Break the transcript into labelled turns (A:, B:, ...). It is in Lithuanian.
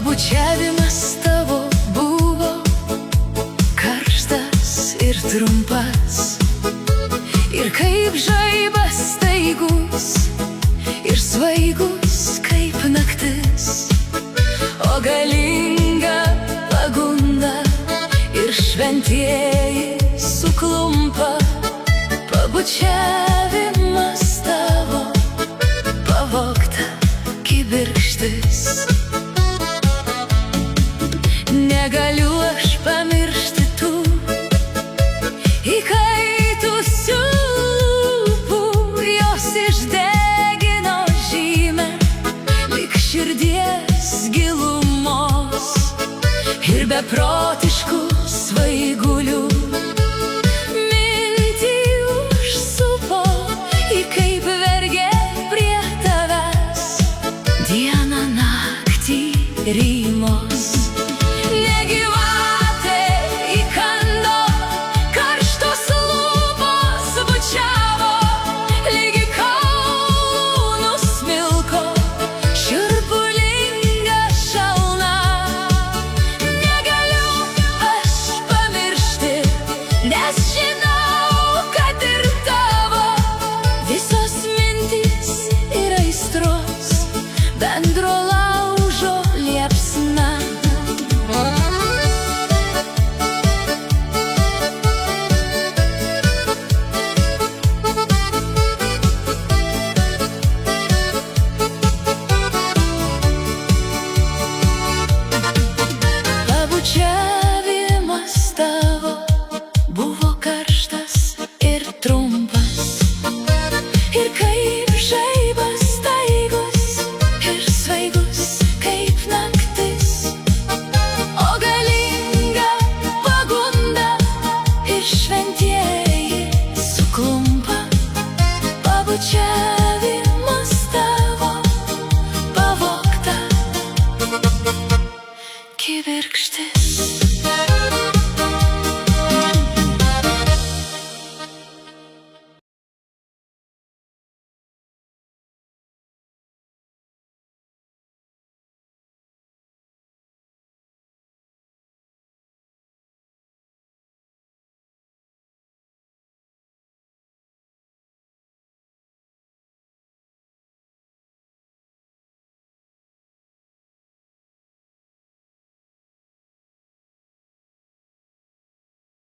A: Pabučiavimas tavo buvo karštas ir trumpas, ir kaip žaibas staigus, ir svaigus kaip naktis, o galinga pagunda ir šventieji suklumpa. Pabučiavimas tavo pavogta kibirkštis. Negaliu aš pamiršti tų įkaitusių lūpų, jos išdegino žymę lyg širdies gilumos ir beprotiškų svaigulių. Mintį užsupo į kaip vergė prie tavęs, dieną naktį rymos. Negyvatė įkando, karštos lūpos bučiavo, lygi kaulų nusmilko šiurpulinga šalna. Negaliu aš pamiršti, nes žinau, kad ir tavo visos mintys ir aistros bendro